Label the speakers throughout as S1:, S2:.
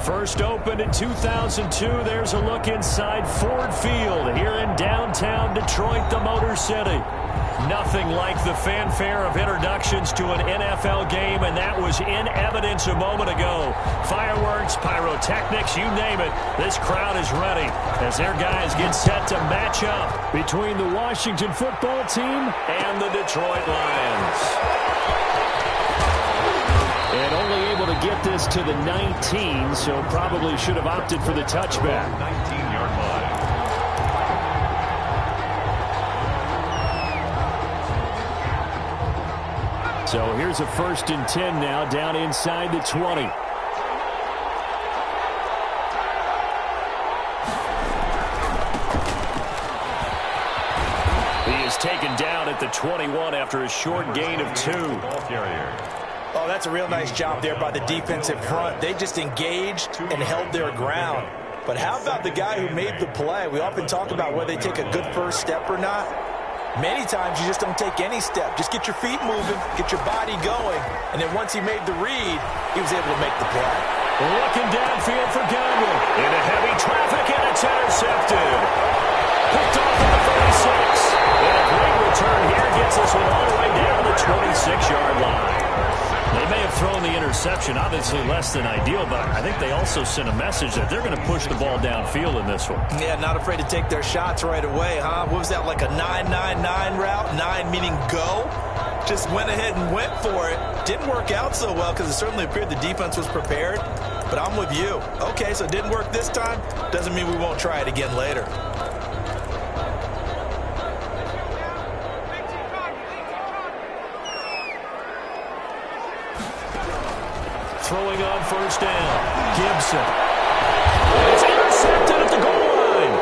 S1: First opened in 2002. There's a look inside Ford Field here in downtown Detroit, the Motor City. Nothing like the fanfare of introductions to an NFL game, and that was in evidence a moment ago. Fireworks, pyrotechnics, you name it. This crowd is ready as their guys get set to match up between the Washington football team and the Detroit Lions. And only able to get this to the 19, so probably should have opted for the touchback.
S2: 19-yard line.
S1: So here's a 1st and 10 now, down inside the 20. He is taken down at the 21 after a short gain of 2.
S2: Ball carrier.
S3: Oh, that's a real nice job there by the defensive front. They just engaged and held their ground. But how about the guy who made the play? We often talk about whether they take a good first step or not. Many times you just don't take any step. Just get your feet moving, get your body going, and then once he made the read, he was able to make the play.
S1: Looking downfield for Godwin. Into heavy traffic, and it's intercepted. Picked off at the 36. And a great return here gets this one all the way down to the 26-yard line. They may have thrown the interception, obviously less than ideal, but I think they also sent a message that they're going to push the ball downfield in this one.
S3: Yeah, not afraid to take their shots right away, huh? What was that, like a 9-9-9 route? 9 meaning go? Just went ahead and went for it. Didn't work out so well because it certainly appeared the defense was prepared, but I'm with you. Okay, so it didn't work this time. Doesn't mean we won't try it again later.
S1: Throwing on 1st down. Gibson. It's intercepted at the goal line.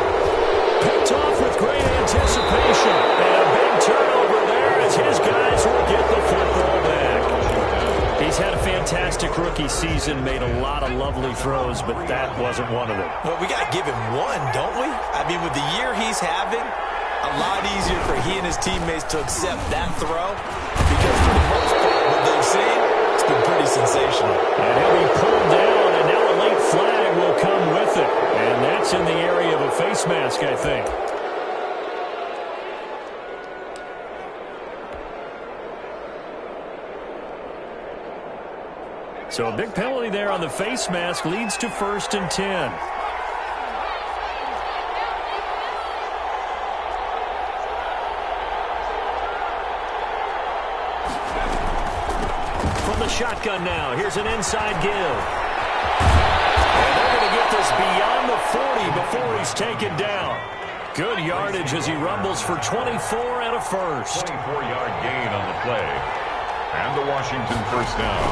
S1: Picked off with great anticipation. And a big turnover there as his guys will get the football back. He's had a fantastic rookie season, made a lot of lovely throws, but that wasn't one of them.
S3: Well, we got to give him one, don't we? I mean, with the year he's having, a lot easier for he and his teammates to accept that throw because for the most part, what they've seen, it's been pretty sensational.
S1: And he'll be pulled down, and now a late flag will come with it. And that's in the area of a face mask, I think. So a big penalty there on the face mask leads to 1st and 10. Shotgun now. Here's an inside give. And they're going to get this beyond the 40 before he's taken down. Good yardage as he rumbles for 24 and a first.
S2: 24-yard gain on the play. And the Washington 1st down.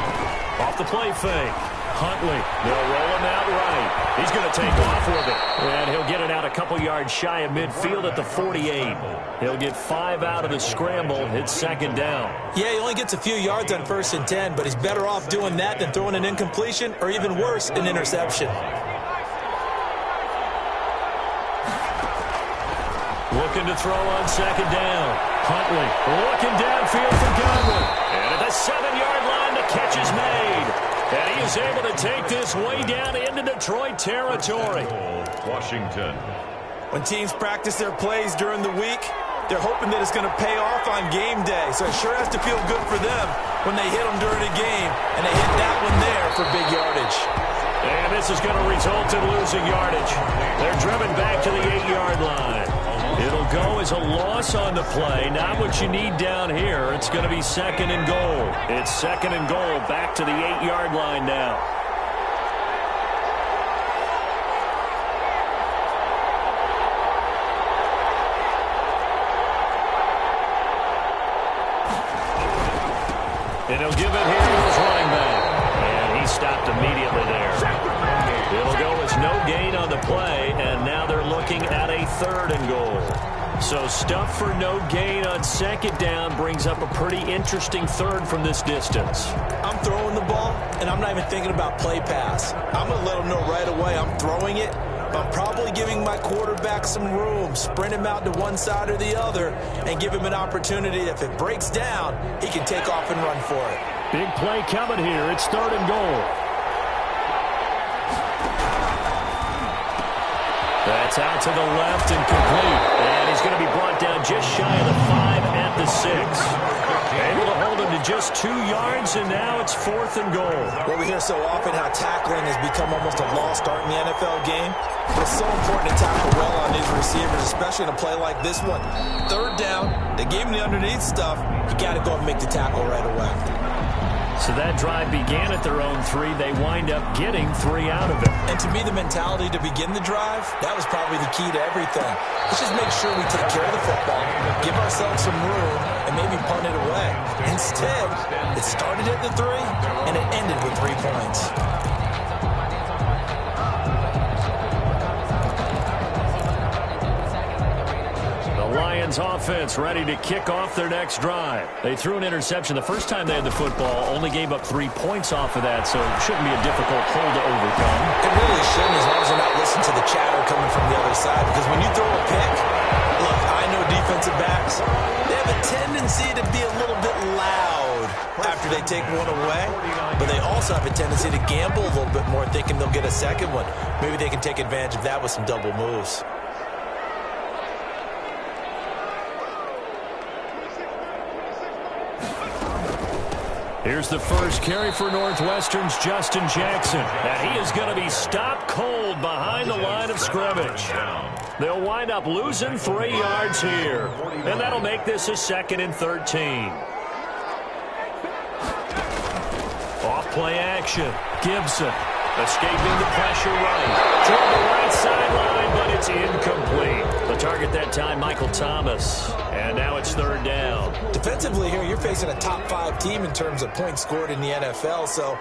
S1: Off the play fake. Huntley. They'll roll him out right. He's going to take off with it. And he'll get it out a couple yards shy of midfield at the 48. He'll get 5 out of the scramble. It's 2nd down.
S3: Yeah, he only gets a few yards on 1st and 10, but he's better off doing that than throwing an incompletion or even worse, an interception.
S1: Looking to throw on 2nd down. Huntley looking downfield for Godwin. And at the 7-yard line, the catch is made. And he is able to take this way down into Detroit territory.
S2: Washington.
S3: When teams practice their plays during the week, they're hoping that it's going to pay off on game day. So it sure has to feel good for them when they hit them during a game. And they hit that one there for big yardage.
S1: And this is going to result in losing yardage. They're driven back to the 8-yard line. It'll go as a loss on the play. Not what you need down here. It's going to be 2nd and goal. It's 2nd and goal back to the 8-yard line now. And he'll give it here to his running back. And he stopped immediately there. It'll go as no gain on the play, and now they're looking at a 3rd and goal. So stuff for no gain on 2nd down brings up a pretty interesting 3rd from this distance.
S3: I'm throwing the ball, and I'm not even thinking about play pass. I'm going to let them know right away I'm throwing it. I'm probably giving my quarterback some room, sprint him out to one side or the other, and give him an opportunity. If it breaks down, he can take off and run for it.
S1: Big play coming here. It's 3rd and goal. That's out to the left and complete. And he's going to be brought down just shy of the 5 at the 6. Able to hold him to just 2 yards, and now it's 4th and goal.
S3: Well, we hear so often how tackling has become almost a lost art in the NFL game. But it's so important to tackle well on these receivers, especially in a play like this one. 3rd down, they gave him the underneath stuff. You got to go and make the tackle right away.
S1: So that drive began at their own 3. They wind up getting 3 out of it.
S3: And to me, the mentality to begin the drive, that was probably the key to everything. Let's just make sure we take care of the football, give ourselves some room, and maybe punt it away. Instead, it started at the 3, and it ended with 3 points.
S1: Lions offense ready to kick off their next drive. They threw an interception the first time they had the football, only gave up 3 points off of that, so it shouldn't be a difficult hole to overcome.
S3: It really shouldn't, as long as they're not listening to the chatter coming from the other side, because when you throw a pick, look, I know defensive backs, they have a tendency to be a little bit loud after they take one away, but they also have a tendency to gamble a little bit more, thinking they'll get a second one. Maybe they can take advantage of that with some double moves.
S1: Here's the first carry for Northwestern's Justin Jackson. And he is going to be stopped cold behind the line of scrimmage. They'll wind up losing 3 yards here. And that'll make this a 2nd and 13. Off play action. Gibson escaping the pressure right. Toward the right sideline, but it's incomplete. The target that time, Michael Thomas. And now it's 3rd down.
S3: Defensively here, you're facing a top 5 team in terms of points scored in the NFL. So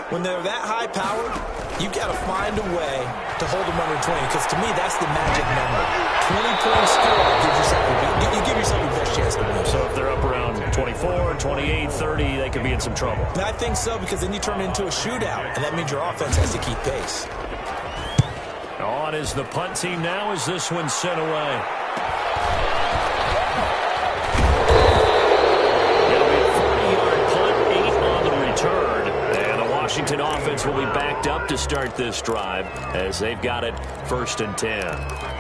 S3: when they're that high-powered, you've got to find a way to hold them under 20. Because to me, that's the magic number. 20 points scored gives yourself you give yourself your best chance to win.
S1: So if they're up around 24, 28, 30, they could be in some trouble.
S3: And I think so, because then you turn it into a shootout, and that means your offense has to keep pace.
S1: On is the punt team now as this one's sent away. It'll be a 40-yard punt, 8 on the return. And the Washington offense will be backed up to start this drive as they've got it 1st and 10.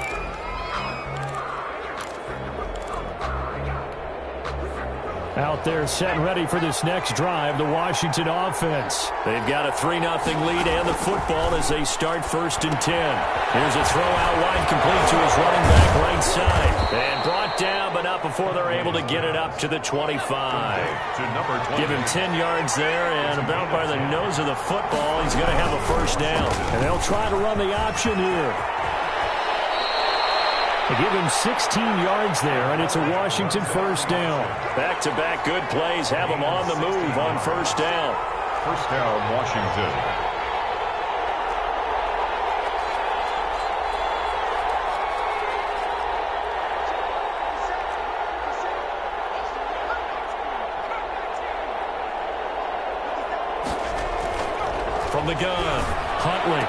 S1: Out there set and ready for this next drive, the Washington offense. They've got a 3-0 lead and the football as they start 1st and 10. Here's a throw out wide, complete to his running back right side. And brought down, but not before they're able to get it up to the 25. Give him 10 yards there, and about by the nose of the football, he's going to have a 1st down. And they'll try to run the option here. They give him 16 yards there, and it's a Washington 1st down. Back-to-back good plays have them on the move on 1st down.
S2: 1st down, Washington.
S1: From the gun, Huntley.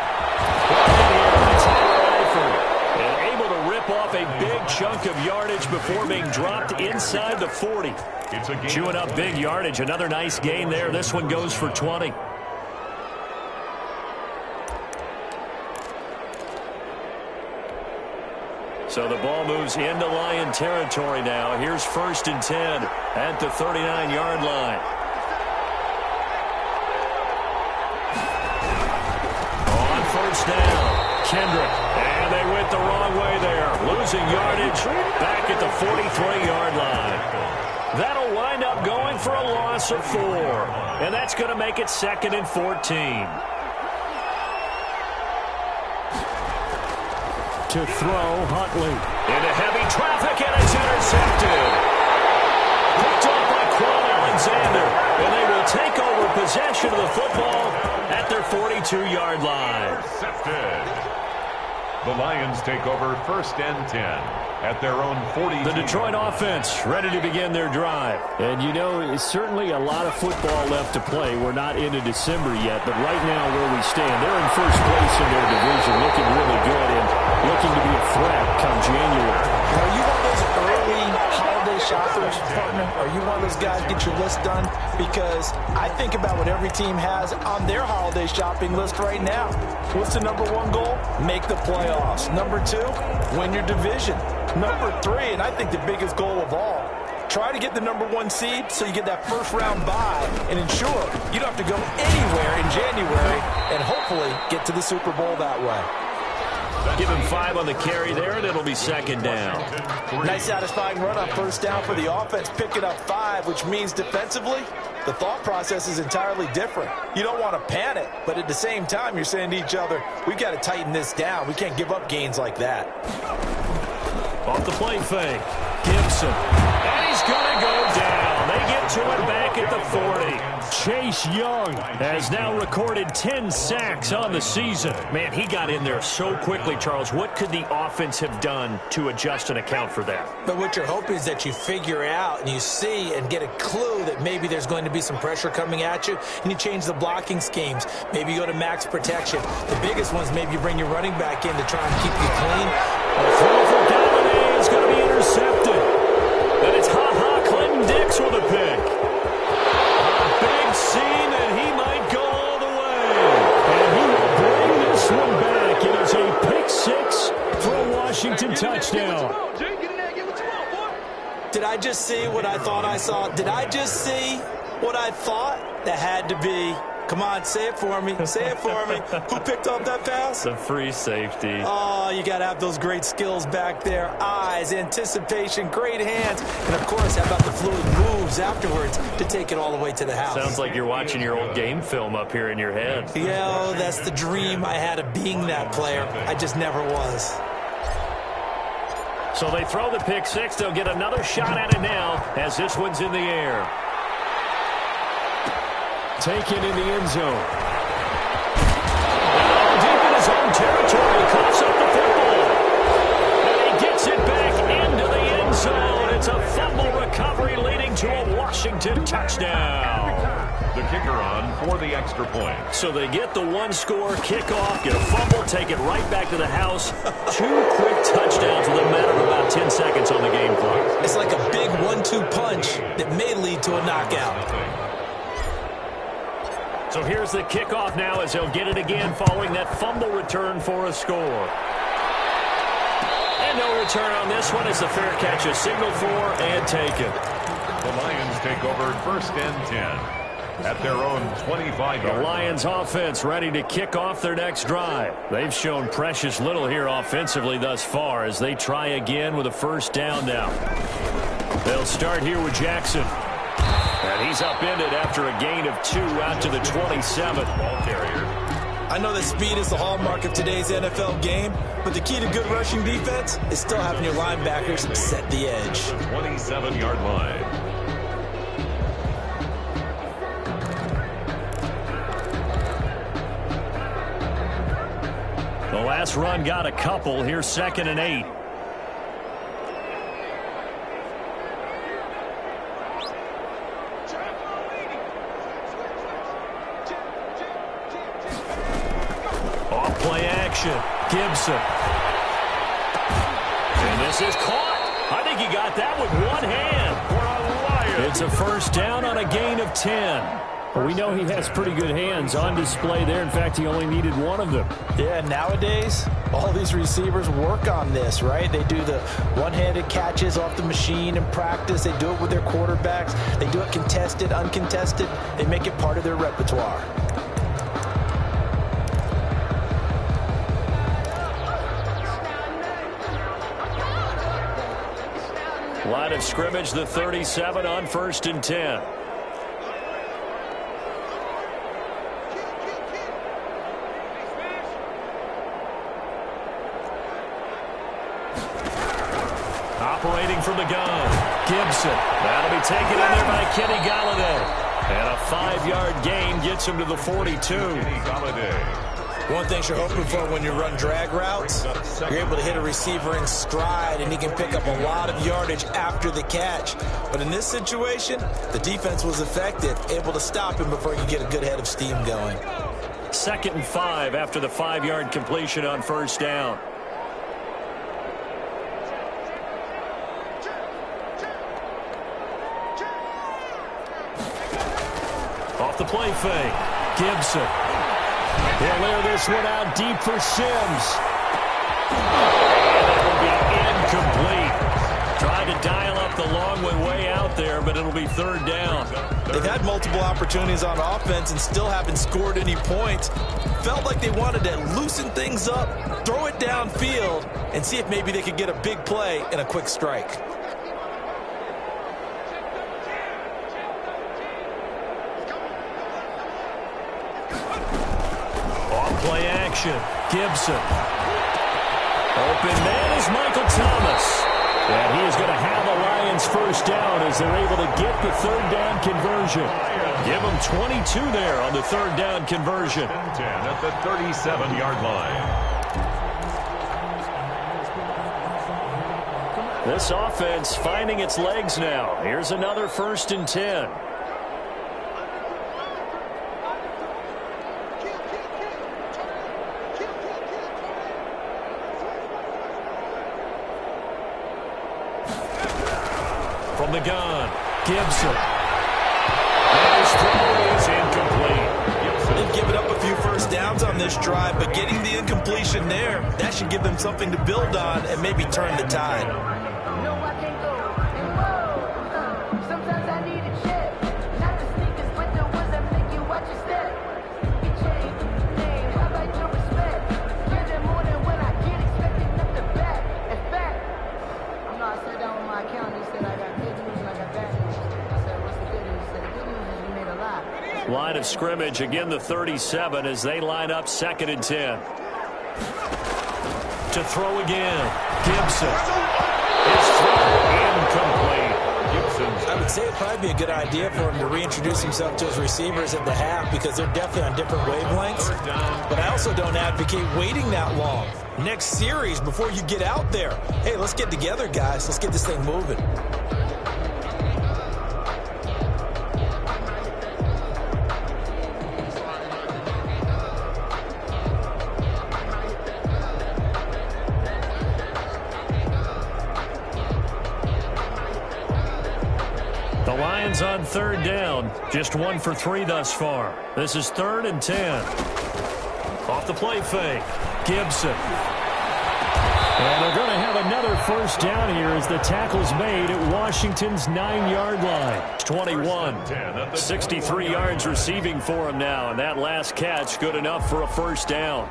S1: Off a big chunk of yardage before being dropped inside the 40. Chewing up big yardage. Another nice gain there. This one goes for 20. So the ball moves into Lion territory now. Here's 1st and 10 at the 39-yard line. On 1st down, Kendrick. And they went the wrong way there. Losing yardage back at the 43-yard line. That'll wind up going for a loss of 4. And that's going to make it 2nd and 14. To throw, Huntley. Into heavy traffic, and it's intercepted. Picked up by Quan Alexander. And they will take over possession of the football at their 42-yard line.
S2: Intercepted. The Lions take over 1st and 10 at their own 40.
S1: The Detroit offense ready to begin their drive. And, you know, it's certainly a lot of football left to play. We're not into December yet, but right now where we stand, they're in 1st place in their division, looking really good and looking to be a threat come January.
S3: Are you one of those early holiday shoppers, partner? Are you one of those guys get your list done? Because I think about what every team has on their holiday shopping list right now. What's the number one goal? Make the playoffs. Number two, win your division. Number three, and I think the biggest goal of all, try to get the number one seed so you get that first round bye and ensure you don't have to go anywhere in January and hopefully get to the Super Bowl that way.
S1: Give him 5 on the carry there, and it'll be second down.
S3: Nice satisfying run on first down for the offense, picking up 5, which means defensively, the thought process is entirely different. You don't want to panic, but at the same time, you're saying to each other, we've got to tighten this down. We can't give up gains like that.
S1: Off the play fake. Gibson. And he's going to go down. They get to it back at the 40. Chase Young has now recorded 10 sacks on the season. Man, he got in there so quickly, Charles. What could the offense have done to adjust and account for that?
S3: But what you're hoping is that you figure out and you see and get a clue that maybe there's going to be some pressure coming at you, and you change the blocking schemes. Maybe you go to max protection. The biggest ones, maybe you bring your running back in to try and keep you clean.
S1: A throw for Galladay is going to be intercepted. And it's Clinton Dix with a pick. A big seam, and he might go all the way. And he will bring this one back. It is a pick 6 for a Washington touchdown.
S3: Did I just see what I thought I saw? Did I just see what I thought? That had to be. Come on, say it for me. Say it for me. Who picked up that pass?
S1: The free safety.
S3: Oh, you got to have those great skills back there. Eyes, anticipation, great hands. And, of course, how about the fluid moves afterwards to take it all the way to the house?
S1: Sounds like you're watching your old game film up here in your head.
S3: Yeah, that's the dream I had of being that player. I just never was.
S1: So they throw the pick 6. They'll get another shot at it now as this one's in the air. Taken in the end zone. Deep in his own territory, he coughs up the football. And he gets it back into the end zone. It's a fumble recovery leading to a Washington touchdown.
S2: The kicker on for the extra point.
S1: So they get the one-score kickoff, get a fumble, take it right back to the house. 2 quick touchdowns with a matter of about 10 seconds on the game clock.
S3: It's like a big 1-2 punch that may lead to a knockout.
S1: So here's the kickoff now as they'll get it again following that fumble return for a score. And no return on this one as the fair catch is signaled for and taken.
S2: The Lions take over first and 10 at their own 25-yard.
S1: The Lions offense ready to kick off their next drive. They've shown precious little here offensively thus far as they try again with a first down now. They'll start here with Jackson. And he's upended after a gain of 2 out to the 27th.
S2: Ball carrier.
S3: I know that speed is the hallmark of today's NFL game, but the key to good rushing defense is still having your linebackers set the edge.
S2: 27-yard line.
S1: The last run got a couple. Here's 2nd and 8. Play action. Gibson. And this is caught. I think he got that with one hand. For a Lion. It's a first down on a gain of 10.
S4: Well, we know he has pretty good hands on display there. In fact, he only needed one of them.
S3: Yeah, nowadays, all these receivers work on this, right? They do the one-handed catches off the machine in practice. They do it with their quarterbacks. They do it contested, uncontested. They make it part of their repertoire.
S1: Line of scrimmage, the 37 on 1st and 10. Operating from the gun, Gibson. That'll be taken in there by Kenny Galladay. And a 5-yard gain gets him to the 42.
S2: Kenny Galladay.
S3: One thing you're hoping for when you run drag routes, you're able to hit a receiver in stride, and he can pick up a lot of yardage after the catch. But in this situation, the defense was effective, able to stop him before he could get a good head of steam going.
S1: 2nd and 5 after the 5-yard completion on first down. Off the play fake. Gibson. He'll layer this one out deep for Sims. And it will be incomplete. Trying to dial up the long way out there, but it'll be third down.
S3: They've had multiple opportunities on offense and still haven't scored any points. Felt like they wanted to loosen things up, throw it downfield, and see if maybe they could get a big play and a quick strike.
S1: Play action. Gibson. Open man is Michael Thomas. And he is going to have the Lions first down as they're able to get the third down conversion. Give them 22 there on the third down conversion.
S2: 10 at the 37-yard line.
S1: This offense finding its legs now. Here's another 1st and 10. From the gun, Gibson. And his throw is incomplete.
S3: They've given up a few first downs on this drive, but getting the incompletion there, that should give them something to build on and maybe turn the tide.
S5: No, I can't go. Sometimes I need a check. Not the sneakers, but the ones that make you watch your step. Get changed, name, how about your respect? Give them more than when I get expected up the back. In fact, I know I sat down with my accountant, he said I got good news and I got bad news. I said, what's the good news? He said, the good news is you made a lot.
S1: Line of scrimmage, again the 37 as they line up 2nd and 10. To throw again, Gibson. His throw incomplete.
S3: I would say it'd probably be a good idea for him to reintroduce himself to his receivers at the half because they're definitely on different wavelengths. But I also don't advocate waiting that long. Next series before you get out there. Hey, let's get together, guys. Let's get this thing moving.
S1: The Lions on third down. Just 1 for 3 thus far. This is 3rd and 10. Off the play fake. Gibson. And they're going to have another first down here as the tackle's made at Washington's 9-yard line. 21. 63 yards receiving for him now. And that last catch good enough for a first down.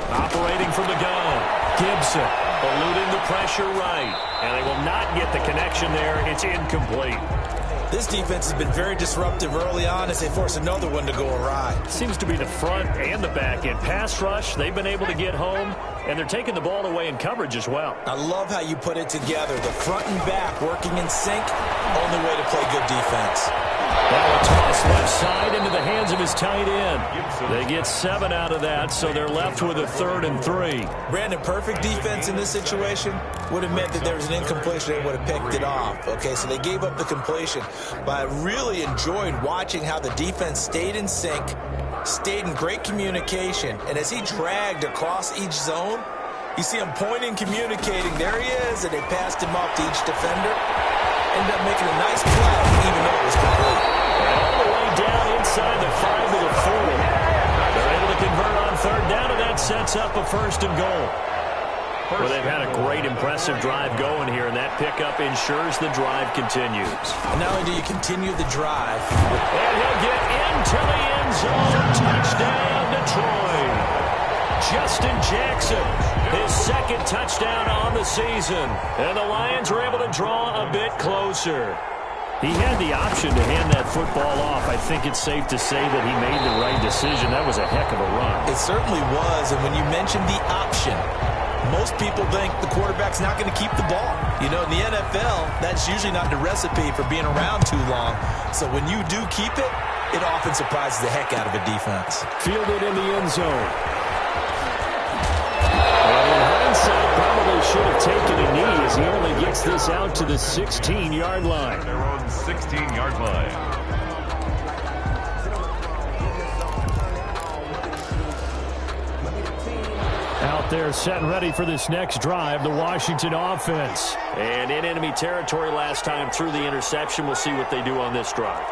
S1: Operating from the gun, Gibson eluding the pressure right, and they will not get the connection there. It's incomplete.
S3: This defense has been very disruptive early on as they force another one to go awry.
S1: Seems to be the front and the back end. Pass rush, they've been able to get home, and they're taking the ball away in coverage as well.
S3: I love how you put it together. The front and back working in sync, only way to play good defense.
S1: Now a toss left side into the hands of his tight end. They get 7 out of that, so they're left with a 3rd and 3.
S3: Brandon, perfect defense in this situation would have meant that there was an incompletion. They would have picked it off. Okay, so they gave up the completion. But I really enjoyed watching how the defense stayed in sync, stayed in great communication. And as he dragged across each zone, you see him pointing, communicating. There he is, and they passed him off to each defender. Ended up making a nice play, even though it was complete.
S1: All the way down inside the 5 to the 4. They're able to convert on third down, and that sets up a 1st and goal. Well, they've had a great, impressive drive going here, and that pickup ensures the drive continues.
S3: And not only do you continue the drive,
S1: and he'll get into the end zone. Touchdown, Detroit. Justin Jackson, his 2nd touchdown on the season. And the Lions were able to draw a bit closer. He had the option to hand that football off. I think it's safe to say that he made the right decision. That was a heck of a run.
S3: It certainly was. And when you mentioned the option, most people think the quarterback's not going to keep the ball. You know, in the NFL, that's usually not the recipe for being around too long. So when you do keep it, it often surprises the heck out of a defense.
S1: Fielded in the end zone. And in hindsight, probably
S4: should have taken a knee as he only gets this out to the 16-yard line.
S2: Their own 16-yard line.
S4: Out there set and ready for this next drive, the Washington offense.
S1: And in enemy territory last time through the interception. We'll see what they do on this drive.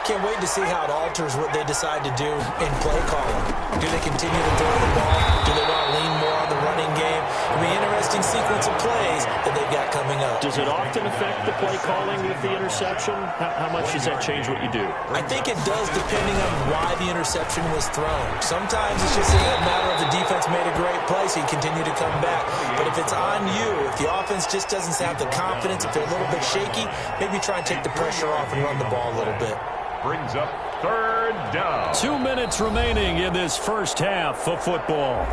S3: Can't wait to see how it alters what they decide to do in play calling. Do they continue to throw the ball? Do they want to lean more on the running game? It'll be an interesting sequence of plays that they've got coming up.
S1: Does it often affect the play calling with the interception? How much does that change what you do?
S3: I think it does depending on why the interception was thrown. Sometimes it's just a matter of the defense made a great play, so you continue to come back. But if it's on you, if the offense just doesn't have the confidence, if they're a little bit shaky, maybe try and take the pressure off and run the ball a little bit.
S2: Brings up third down.
S4: 2 minutes remaining in this first half of football.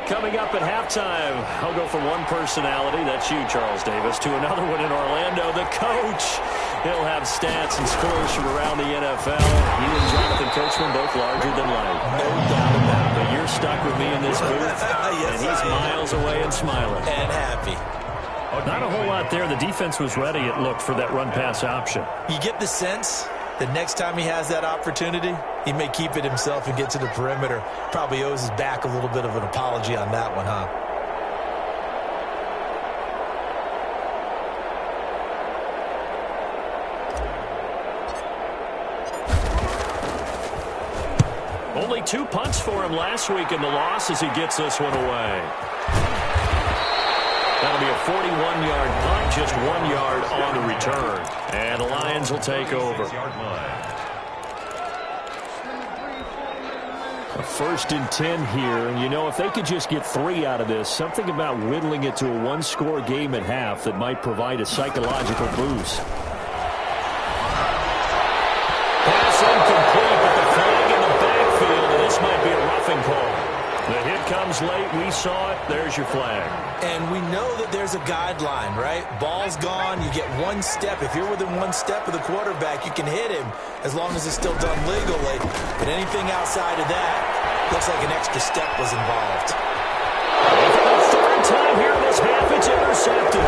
S1: Coming up at halftime, I'll go from one personality, that's you, Charles Davis, to another one in Orlando, the coach. He'll have stats and scores from around the NFL. You and Jonathan Coachman both larger than life.
S3: No doubt about it.
S1: But you're stuck with me in this booth,
S3: Yes,
S1: and he's miles away and smiling.
S3: And happy.
S4: Not a whole lot there. The defense was ready, it looked, for that run-pass option.
S3: You get the sense that next time he has that opportunity, he may keep it himself and get to the perimeter. Probably owes his back a little bit of an apology on that one, huh?
S1: Only 2 punts for him last week in the loss as he gets this one away. That'll be a 41-yard punt, just 1 yard on the return. And the Lions will take over.
S4: A 1st and 10 here, and you know, if they could just get 3 out of this, something about whittling it to a one-score game at half that might provide a psychological boost.
S1: Pass incomplete, but the flag in the backfield, and this might be a roughing call. The hit comes late. We saw it. There's your flag.
S3: And we know that there's a guideline, right? Ball's gone. You get 1 step. If you're within 1 step of the quarterback, you can hit him as long as it's still done legally. But anything outside of that, looks like an extra step was involved.
S1: For the 3rd time here in this half, it's intercepted.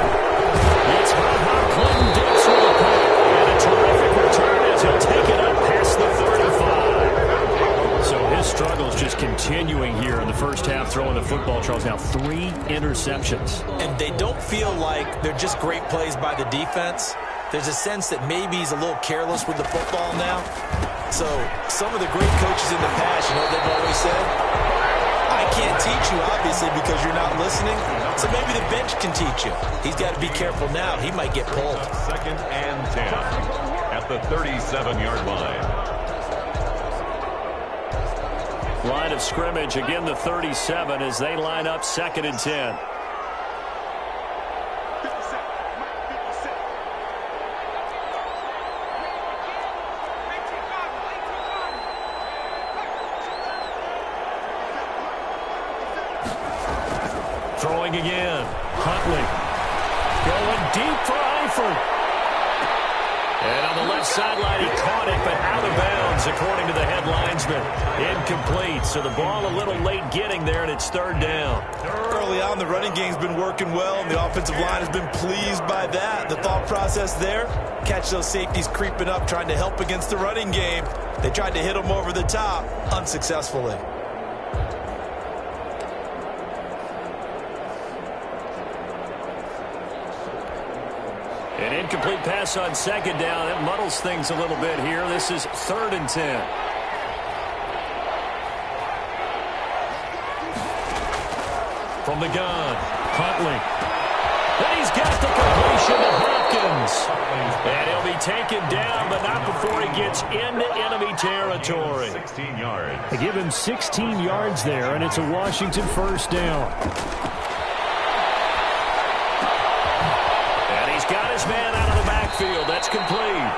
S1: It's Hot Clinton Dix with a pick. And a terrific return as he'll take it up past the 35.
S4: So his struggles just continuing here in the first half throwing the football. Charles, now 3 interceptions.
S3: And they don't feel like they're just great plays by the defense. There's a sense that maybe he's a little careless with the football now. So some of the great coaches in the past, you know, they've always said, I can't teach you, obviously, because you're not listening. So maybe the bench can teach you. He's got to be careful now. He might get pulled.
S2: 2nd and 10 at the 37-yard line.
S1: Line of scrimmage, again the 37 as they line up 2nd and 10. Throwing again. Huntley going deep for Eifert. And on the left sideline, he caught it, but out of bounds, according to the head linesman. Incomplete, so the ball a little late getting there, and it's 3rd down.
S3: Early on, the running game's been working well, and the offensive line has been pleased by that. The thought process there, catch those safeties creeping up, trying to help against the running game. They tried to hit them over the top, unsuccessfully.
S1: An incomplete pass on 2nd down. It muddles things a little bit here. This is 3rd and 10. From the gun, Huntley. And he's got the completion to Hopkins. And he'll be taken down, but not before he gets into enemy territory.
S2: 16 yards.
S4: They give him 16 yards there, and it's a Washington 1st down.
S1: Got his man out of the backfield. That's complete.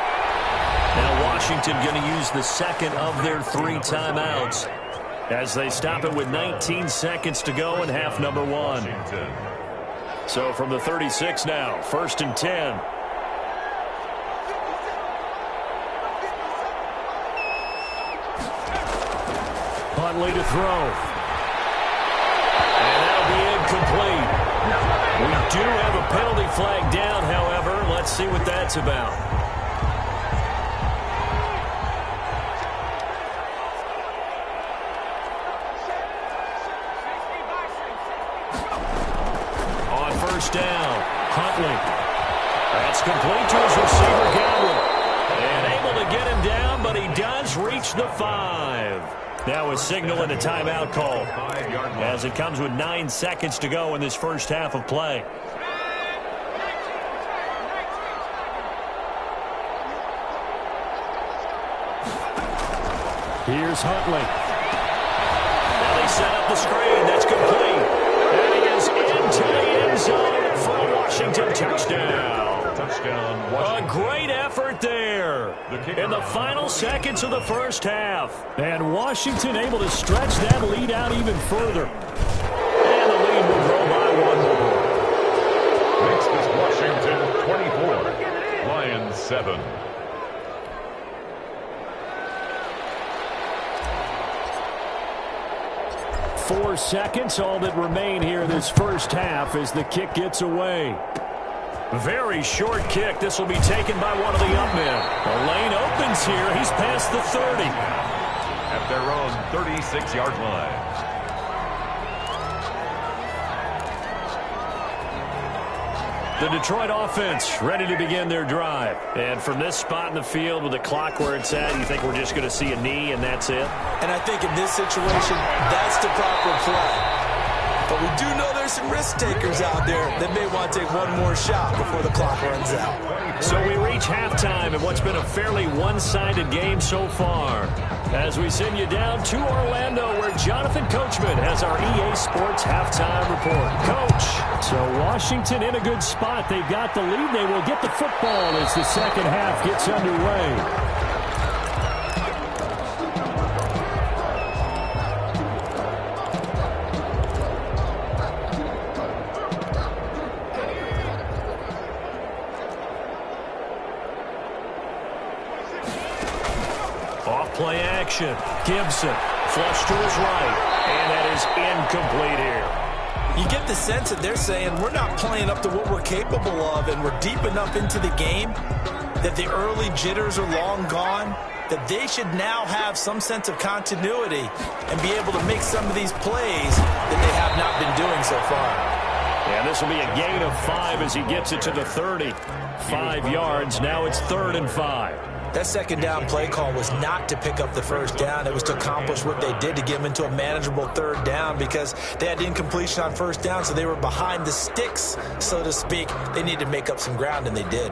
S1: Now Washington going to use the 2nd of their 3 timeouts as they stop it with 19 seconds to go in half number 1. So from the 36 now, 1st and 10.
S4: Huntley to throw. And that'll be incomplete. We do have a penalty flag down, however. Let's see what that's about. On first down, Huntley. That's complete to his receiver, Godwin. And able to get him down, but he does reach the 5. That was signaling a timeout call, as it comes with 9 seconds to go in this first half of play. Here's Huntley. Now they set up the screen. That's complete. And he is into the end zone for a Washington touchdown.
S2: Touchdown, Washington.
S4: A great effort there in the final seconds of the first half. And Washington able to stretch that lead out even further. And the lead will grow by 1 more.
S2: Makes this Washington 24, Lions 7.
S4: 4 seconds, all that remain here this first half as the kick gets away. Very short kick. This will be taken by one of the up men. The lane opens here. He's past the 30.
S2: At their own 36-yard line.
S4: The Detroit offense ready to begin their drive. And from this spot in the field with the clock where it's at, you think we're just going to see a knee and that's it?
S3: And I think in this situation, that's the proper play. But we do know there's some risk takers out there that may want to take one more shot before the clock runs out.
S4: So we reach halftime in what's been a fairly one-sided game so far. As we send you down to Orlando, where Jonathan Coachman has our EA Sports halftime report. Coach, so Washington in a good spot. They've got the lead. They will get the football as the second half gets underway. Play action. Gibson, flush to his right, and that is incomplete here.
S3: You get the sense that they're saying we're not playing up to what we're capable of, and we're deep enough into the game that the early jitters are long gone, that they should now have some sense of continuity and be able to make some of these plays that they have not been doing so far.
S4: And this will be a gain of 5 as he gets it to the 30. 5 yards. Now it's 3rd and 5.
S3: That second down play call was not to pick up the first down. It was to accomplish what they did, to get them into a manageable 3rd down, because they had incompletion on first down, so they were behind the sticks, so to speak. They needed to make up some ground, and they did.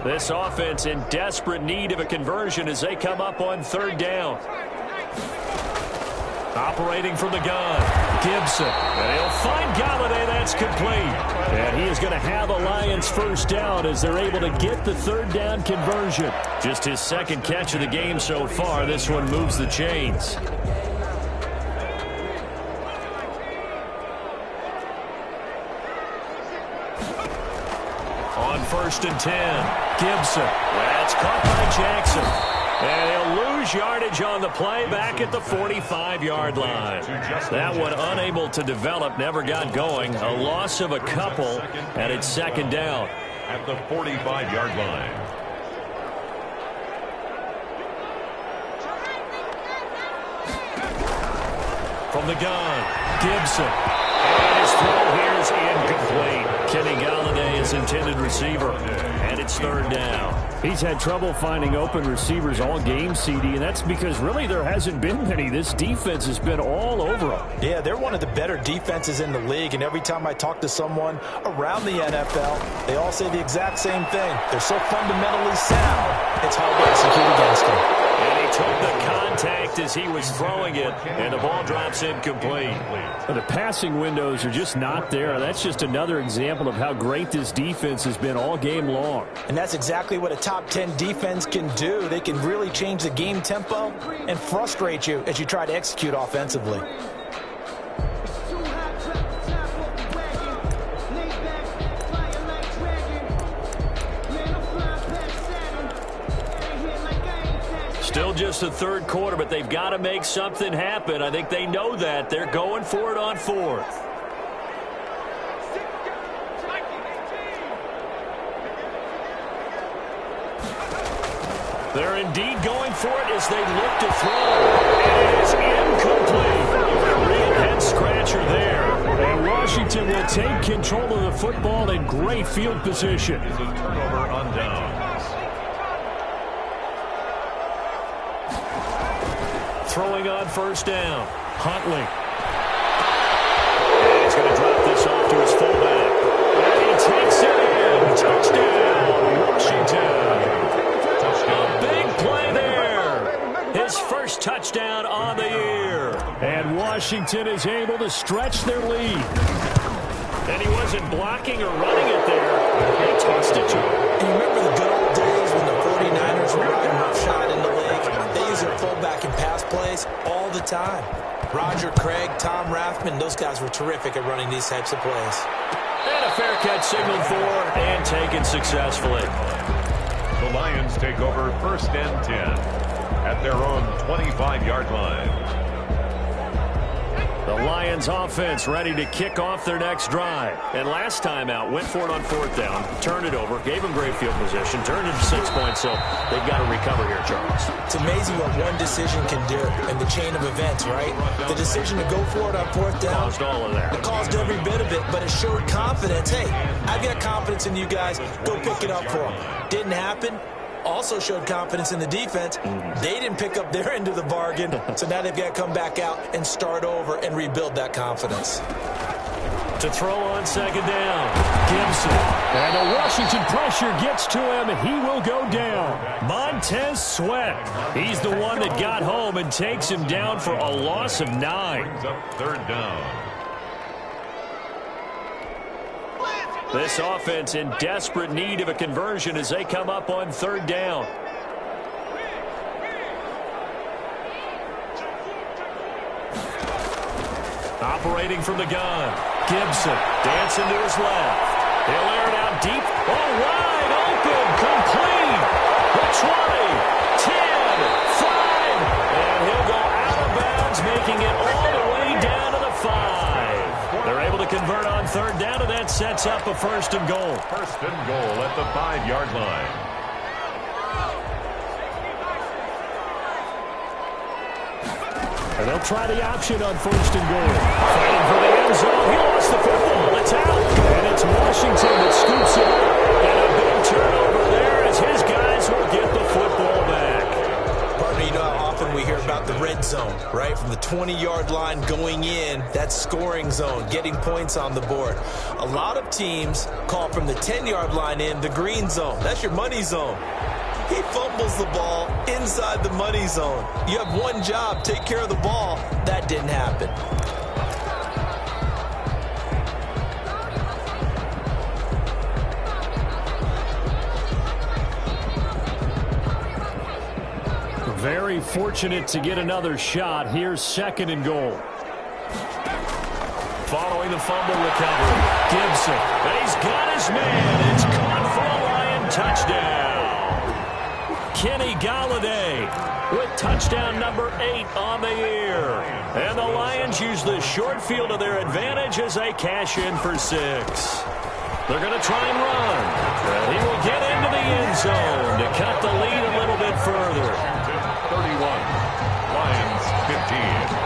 S4: This offense in desperate need of a conversion as they come up on 3rd down. Operating from the gun, Gibson. And he'll find Galladay. That's complete. And he is going to have a Lions first down as they're able to get the 3rd down conversion. Just his second catch of the game so far. This one moves the chains. On 1st and 10, Gibson. That's caught by Jackson. And he'll lose yardage on the play back at the 45-yard line. That one unable to develop, never got going. A loss of a couple, and it's 2nd down.
S2: At the 45-yard line.
S4: From the gun, Gibson. And his throw here is incomplete. Kenny Galladay is intended receiver. And it's 3rd down. He's had trouble finding open receivers all game, CD, and that's because really there hasn't been many. This defense has been all over them.
S3: Yeah, they're one of the better defenses in the league, and every time I talk to someone around the NFL, they all say the exact same thing. They're so fundamentally sound, it's hard to execute against them.
S4: And he took the contact as he was throwing it, and the ball drops incomplete. The passing windows are just not there. That's just another example of how great this defense has been all game long.
S3: And that's exactly what a top 10 defense can do. They can really change the game tempo and frustrate you as you try to execute offensively.
S1: just the third quarter, but they've got to make something happen. I think they know that. They're going for it on fourth. They're indeed going for it as they look to throw. It is incomplete. A real head-scratcher there. And Washington will take control of the football in great field position.
S2: It's a turnover on downs.
S1: Throwing on first down. Huntley. And he's going to drop this off to his fullback. And he takes it in. Touchdown, Washington. A big play there. His first touchdown on the year. And Washington is able to stretch their lead. And he wasn't blocking or running it there. He tossed it to him.
S3: And you remember the good old days when the 49ers were riding roughshod in the league? They use their fullback in pass plays all the time. Roger Craig, Tom Rathman, those guys were terrific at running these types of plays.
S1: And a fair catch signaled for and taken successfully.
S2: The Lions take over first and 10 at their own 25-yard line.
S1: The Lions offense ready to kick off their next drive. And last time out, went for it on fourth down, turned it over, gave them great field position, turned it to 6 points, so they've got to recover here, Charles.
S3: It's amazing what one decision can do in the chain of events, right? The decision to go for it on fourth down.
S1: Caused all of that.
S3: It caused every bit of it, but it showed confidence. Hey, I've got confidence in you guys. Go pick it up for them. Didn't happen. Also showed confidence in the defense. They didn't pick up their end of the bargain, so now they've got to come back out and start over and rebuild that confidence.
S1: To throw on second down, Gibson. And the Washington pressure gets to him, and he will go down. Montez Sweat. He's the one that got home and takes him down for a loss of 9.
S2: Brings up third down.
S1: This offense in desperate need of a conversion as they come up on third down. Operating from the gun. Gibson dancing to his left. He'll air it out deep. Oh, wide open. Complete. The 20, 10, 5. And he'll go out of bounds, making it all the way down to the 5. They're able to convert on third down, and that sets up a first and goal.
S2: First and goal at the 5-yard line.
S1: And they'll try the option on first and goal. Fighting for the end zone. He lost the football. It's out. And it's Washington that scoops it up. And a big turnover there as his guys will get the football back.
S3: Partner, you know how often we hear about the red zone, right? From the 20-yard line going in, that scoring zone, getting points on the board. A lot of teams call from the 10-yard line in the green zone. That's your money zone. He fumbles the ball inside the money zone. You have one job, take care of the ball. That didn't happen.
S1: Very fortunate to get another shot. Here's second and goal. Following the fumble recovery, Gibson. And he's got his man. It's caught for a Lion touchdown. Kenny Galladay with touchdown number 8 on the year. And the Lions use the short field to their advantage as they cash in for 6. They're going to try and run. And he will get into the end zone to cut the lead a little bit further.
S2: 31, Lions 15.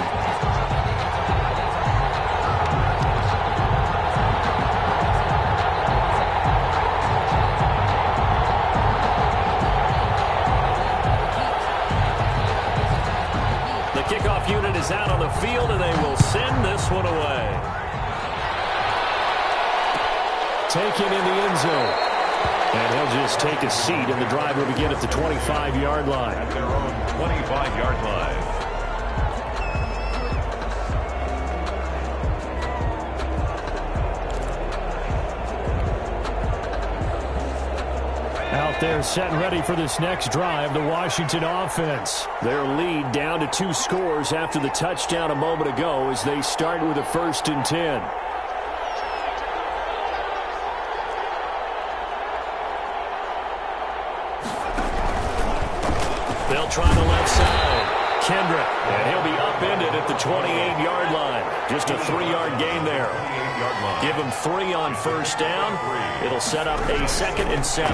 S1: The kickoff unit is out on the field, and they will send this one away. Taken in the end zone. And he'll just take a seat, and the drive will begin at the 25-yard line.
S2: At their own 25-yard line.
S1: Out there set and ready for this next drive, the Washington offense. Their lead down to 2 scores after the touchdown a moment ago as they start with a 1st and 10. try the left side. Kendrick, and he'll be upended at the 28-yard line. Just a 3-yard gain there. Give him 3 on first down. It'll set up a 2nd and 7.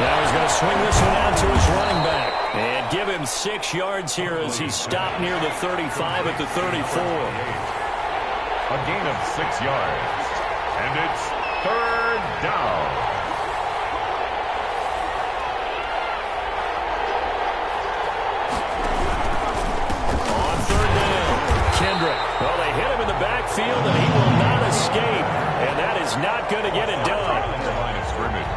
S1: Now he's going to swing this one out to his running back. And give him 6 yards here as he stopped near the 35 at the 34.
S2: A gain of 6 yards. And it's 3rd down.
S1: Kendrick. Well, they hit him in the backfield, and he will not escape. And that is not going to get it done.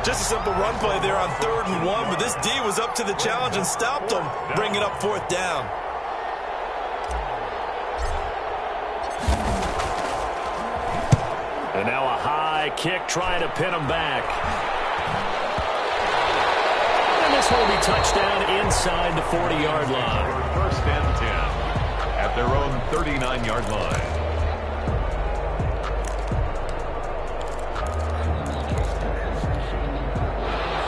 S3: Just a simple run play there on 3rd and 1, but this D was up to the challenge and stopped him, bringing up 4th down.
S1: And now a high kick trying to pin him back. And this will be touchdown inside the 40-yard line.
S2: 1st and 10 at their own 39-yard line.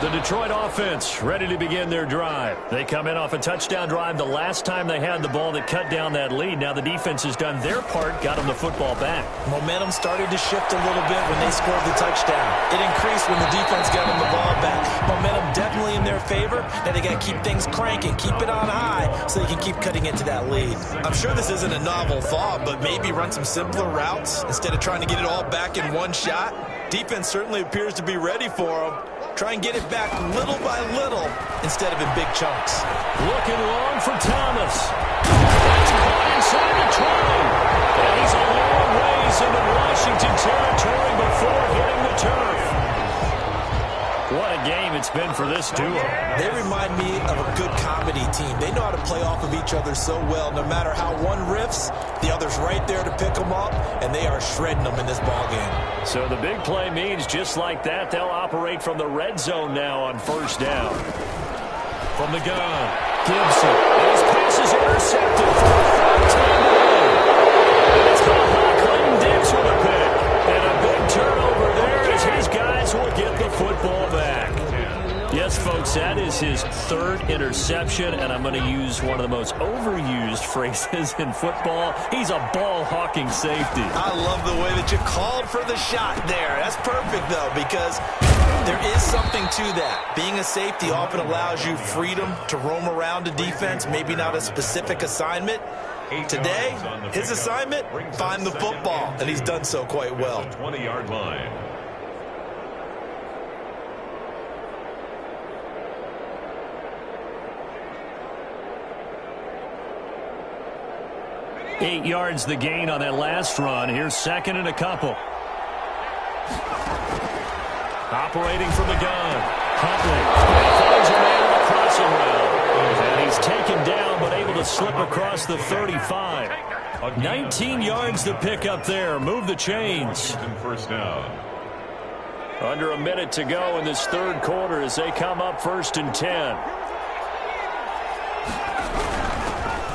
S1: The Detroit offense ready to begin their drive. They come in off a touchdown drive the last time they had the ball that cut down that lead. Now the defense has done their part, got them the football back.
S3: Momentum started to shift a little bit when they scored the touchdown. It increased when the defense got them the ball back. Momentum definitely in their favor. Now they got to keep things cranking, keep it on high so they can keep cutting into that lead. I'm sure this isn't a novel thought, but maybe run some simpler routes instead of trying to get it all back in one shot. Defense certainly appears to be ready for them. Try and get it back little by little instead of in big chunks.
S1: Looking long for Thomas. That's caught inside the 20. And he's a long ways into Washington territory before hitting the turf. What a game it's been for this duo.
S3: They remind me of a good comedy team. They know how to play off of each other so well. No matter how one riffs, the other's right there to pick them up, and they are shredding them in this ballgame.
S1: So the big play means just like that, they'll operate from the red zone now on first down. From the gun, Gibson. His pass is intercepted for a third time today. And it's called Dix with a pick. And a big turnover there as his guys will get the football back. Yes, folks, that is his 3rd interception, and I'm going to use one of the most overused phrases in football. He's a ball-hawking safety.
S3: I love the way that you called for the shot there. That's perfect, though, because there is something to that. Being a safety often allows you freedom to roam around a defense, maybe not a specific assignment. Today, his assignment, find the football, and he's done so quite well.
S2: 20-yard line.
S1: Eight yards the gain on that last run. Here's 2nd and a couple. Operating from the gun. Huntley finds a man on the crossing route. And he's taken down but able to slip across the 35. 19 yards to pick up there. Move the chains.
S2: First down.
S1: Under a minute to go in this 3rd quarter as they come up 1st and 10.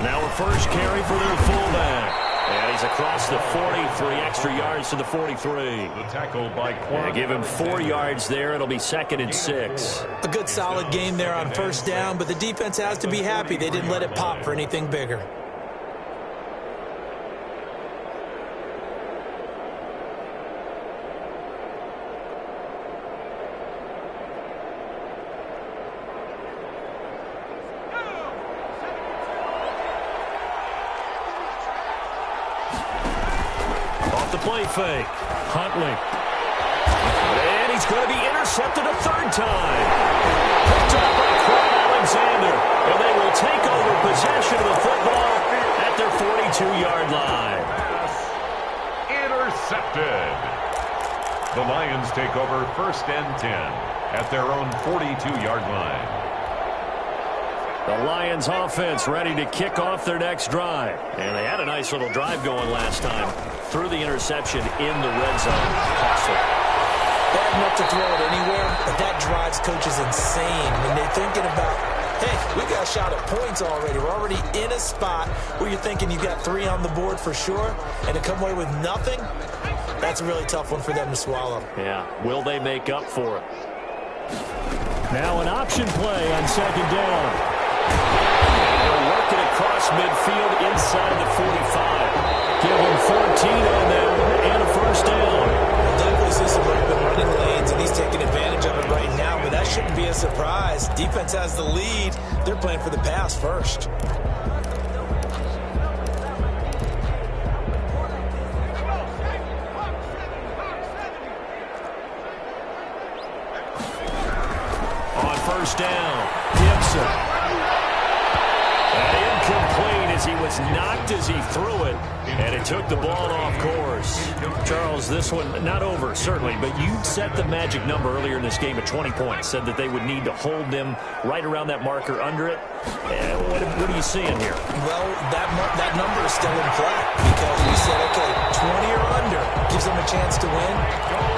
S1: Now a first carry for their fullback. And he's across the 40, 3 extra yards to the 43.
S2: The tackle by Quan.
S1: Give him 4 yards there. It'll be 2nd and 6.
S3: A good solid game there on first down, but the defense has to be happy they didn't let it pop for anything bigger.
S1: Play fake. Huntley. And he's going to be intercepted a 3rd time. Picked up by Clyde Alexander. And they will take over possession of the football at their 42-yard line.
S2: Intercepted. The Lions take over 1st and 10 at their own 42-yard line.
S1: The Lions offense ready to kick off their next drive. And they had a nice little drive going last time. Threw the interception in the red zone. Costly.
S3: Bad enough to throw it anywhere, but that drives coaches insane when they're thinking about, hey, we got a shot at points already. We're already in a spot where you're thinking you've got 3 on the board for sure, and to come away with nothing, that's a really tough one for them to swallow.
S1: Yeah, will they make up for it? Now an option play on second down. They'll work it across midfield inside the 45. Give him 14 on that and a first down.
S3: Definitely see some open running lanes, and he's taking advantage of it right now, but that shouldn't be a surprise. Defense has the lead. They're playing for the pass first.
S1: On first down, Gibson. And incomplete as he was knocked as he threw it, and it took the ball off course. Charles, this one not over, certainly, but you set the magic number earlier in this game at 20 points, said that they would need to hold them right around that marker under it. What are you seeing here?
S3: Well, that number is still in play because we said, okay, 20 or under gives them a chance to win.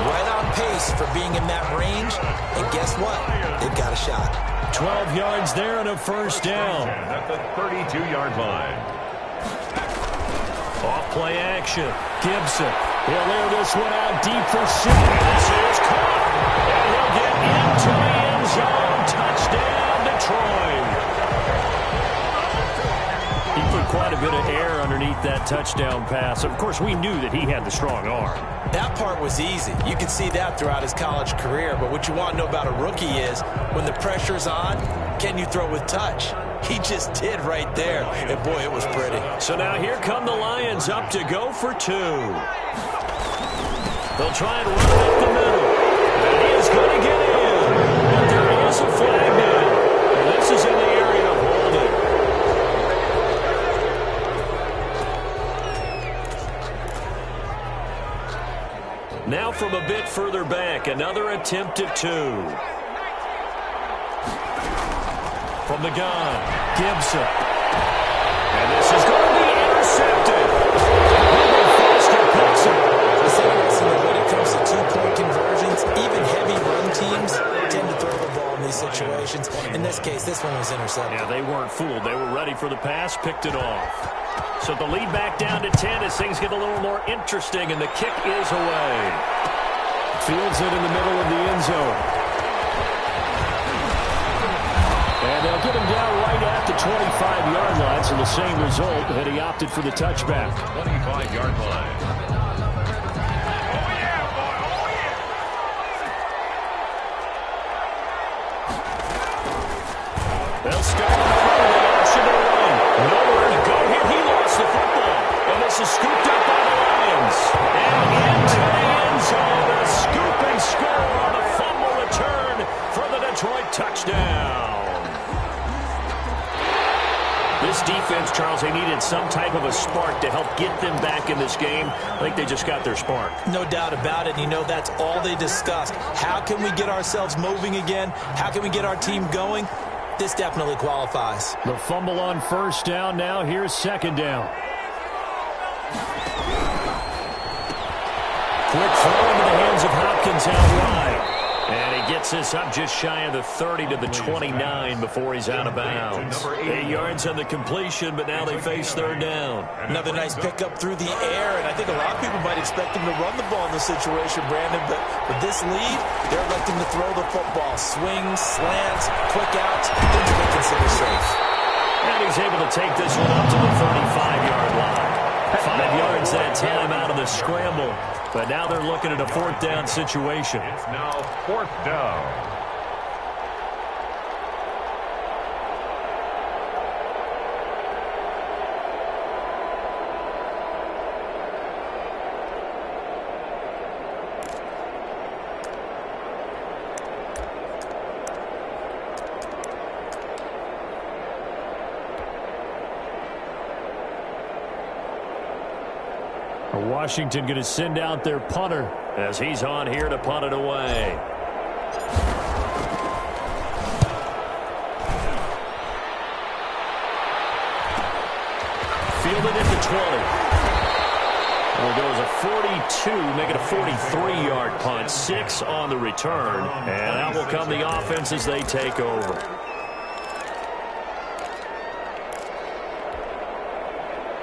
S3: Right on pace for being in that range, and guess what? They've got a shot.
S1: 12 yards there and a first down.
S2: At the 32-yard line.
S1: Off-play action. Gibson. He'll air this one out deep for six. It's caught. And he'll get into the end zone. Touchdown, Detroit. He put quite a bit of air underneath that touchdown pass. Of course, we knew that he had the strong arm.
S3: That part was easy. You could see that throughout his college career. But what you want to know about a rookie is when the pressure's on, can you throw with touch? He just did right there. And, boy, it was pretty.
S1: So now here come the Lions up to go for two. They'll try and run it up the middle. And he is going to get in. But there is a flag down. And this is in the area of holding. Now from a bit further back, another attempt at two. From the gun, Gibson. And this is going to be intercepted. Foster picks it.
S3: It's interesting that when it comes to two-point conversions, even heavy run teams tend to throw the ball in these situations. In this case, this one was intercepted.
S1: Yeah, they weren't fooled. They were ready for the pass, picked it off. So the lead back down to 10 as things get a little more interesting, and the kick is away. Fields it in the middle of the end zone. And they'll get him down right at the 25-yard line, so the same result had he opted for the touchback.
S2: 25-yard line.
S1: They'll start the option to run. Nowhere to go here. He lost the football. And this is scooped up by the Lions. And into the end zone. A scoop and score on a fumble return for the Detroit touchdown. This defense, Charles, they needed some type of a spark to help get them back in this game. I think they just got their spark.
S3: No doubt about it. And you know, that's all they discussed. How can we get ourselves moving again? How can we get our team going? This definitely qualifies.
S1: The fumble on first down. Now here's second down. Quick throw into the hands of Hopkins out wide. And he gets this up just shy of the 30 to the 29 before he's out of bounds. 8 yards on the completion, but now they face third down.
S3: Another nice pickup through the air, and I think a lot of people might expect him to run the ball in this situation, Brandon, but with this lead, they're electing to throw the football. Swings, slants, quick outs, things they consider safe.
S1: And he's able to take this one up to the 35-yard line. 5 yards that time out of the scramble. But now they're looking at a fourth down situation.
S2: It's now fourth down.
S1: Washington going to send out their punter as he's on here to punt it away. Fielded at the 20. There goes a 42, make it a 43-yard punt. 6 on the return. And out will come the offense as they take over.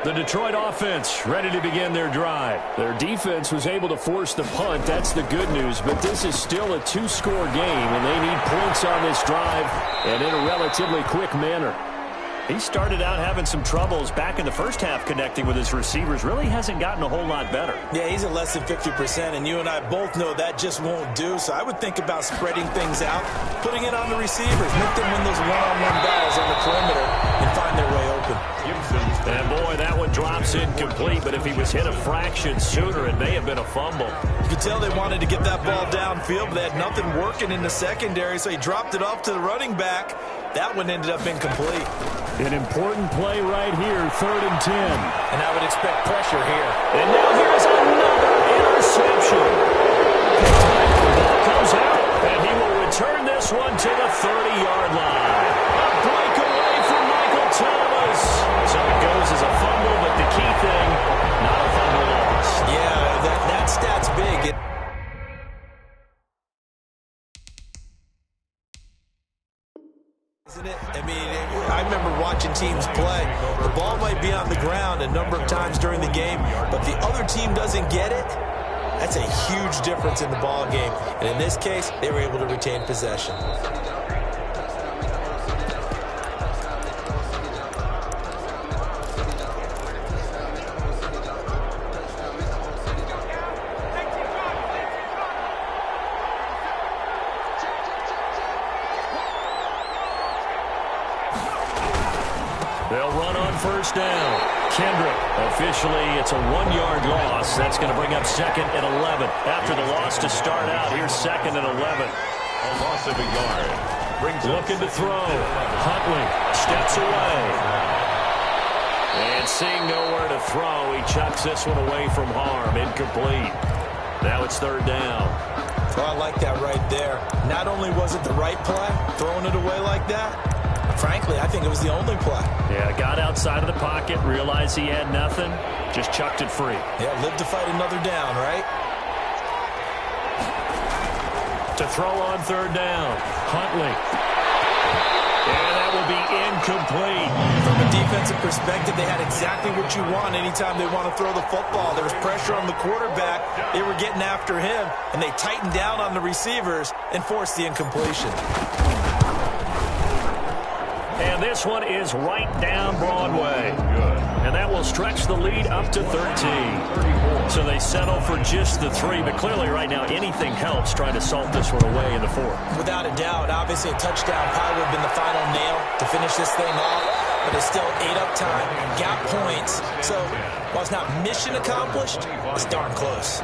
S1: The Detroit offense ready to begin their drive.
S4: Their defense was able to force the punt. That's the good news. But this is still a two-score game, and they need points on this drive and in a relatively quick manner.
S1: He started out having some troubles back in the first half connecting with his receivers. Really hasn't gotten a whole lot better.
S3: Yeah, he's at less than 50%, and you and I both know that just won't do. So I would think about spreading things out, putting it on the receivers, make them win those one-on-one battles on the perimeter, and find their way open.
S1: And boy, that one drops incomplete, but if he was hit a fraction sooner, it may have been a fumble.
S3: You could tell they wanted to get that ball downfield, but they had nothing working in the secondary, so he dropped it off to the running back. That one ended up incomplete.
S4: An important play right here, 3rd and 10.
S3: And I would expect pressure here.
S1: And now here's another interception. The ball comes out, and he will return this one to the 30-yard line. A breakaway from Michael Thomas. So it goes as a fumble, but the key thing, not a fumble loss.
S3: Yeah, that stat's big. Isn't it? I mean, I remember watching teams play. The ball might be on the ground a number of times during the game, but the other team doesn't get it. That's a huge difference in the ball game. And in this case, they were able to retain possession.
S1: They'll run on first down. Kendrick, officially, it's a 1-yard loss. That's going to bring up 2nd and 11. After the loss to start out, here's 2nd and 11.
S2: A loss of a yard.
S1: Looking to throw. Huntley steps away. And seeing nowhere to throw, he chucks this one away from harm. Incomplete. Now it's 3rd down.
S3: Well, I like that right there. Not only was it the right play, throwing it away like that, frankly, I think it was the only play.
S1: Yeah, got outside of the pocket, realized he had nothing, just chucked it free.
S3: Yeah, live to fight another down, right?
S1: To throw on 3rd down, Huntley. And that will be incomplete.
S3: From a defensive perspective, they had exactly what you want anytime they want to throw the football. There was pressure on the quarterback. They were getting after him, and they tightened down on the receivers and forced the incompletion.
S1: And this one is right down Broadway. And that will stretch the lead up to 13. So they settle for just the 3. But clearly right now anything helps trying to salt this one away in the 4th.
S3: Without a doubt, obviously a touchdown probably would have been the final nail to finish this thing off. But it's still ate up time, got points. So while it's not mission accomplished, it's darn close.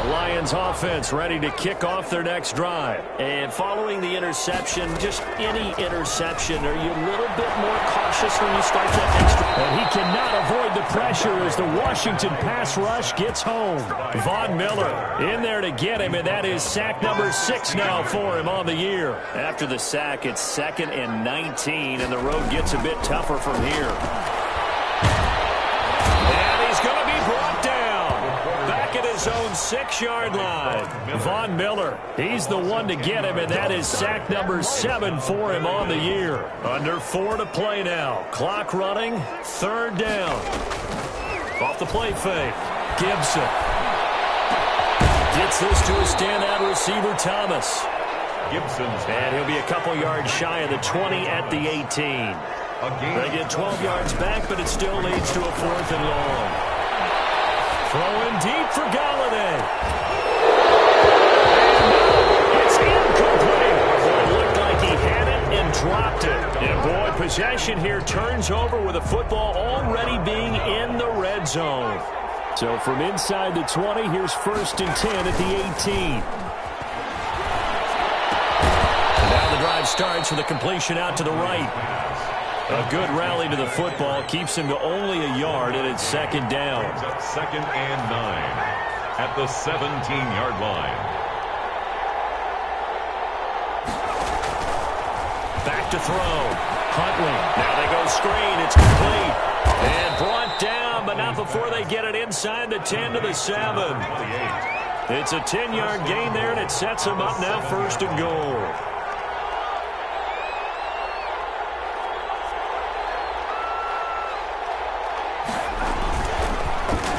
S1: Lions offense ready to kick off their next drive. And following the interception, just any interception, are you a little bit more cautious when you start that next drive?
S4: And he cannot avoid the pressure as the Washington pass rush gets home.
S1: Von Miller in there to get him, and that is sack number 6 now for him on the year. After the sack, it's 2nd and 19, and the road gets a bit tougher from here. And he's going to be brought down. Back at his own 6-yard line. Von Miller, he's the one to get him, and that is sack number 7 for him on the year. Under 4 to play now. Clock running, 3rd down. Off the play fake. Gibson gets this to a standout receiver, Thomas.
S2: Gibson's.
S1: And he'll be a couple yards shy of the 20 at the 18. They get 12 yards back, but it still leads to a 4th and long. Throwing deep for Galladay. It's incomplete. It looked like he had it and dropped it. And boy, possession here turns over with the football already being in the red zone.
S4: So from inside the 20, here's 1st and 10 at the 18.
S1: And now the drive starts with a completion out to the right. A good rally to the football keeps him to only a yard, and it's 2nd down.
S2: 2nd and 9 at the 17-yard line.
S1: Back to throw. Huntley. Now they go screen. It's complete. And brought down, but not before they get it inside the 10 to the 7. It's a 10-yard gain there, and it sets them up now 1st and goal.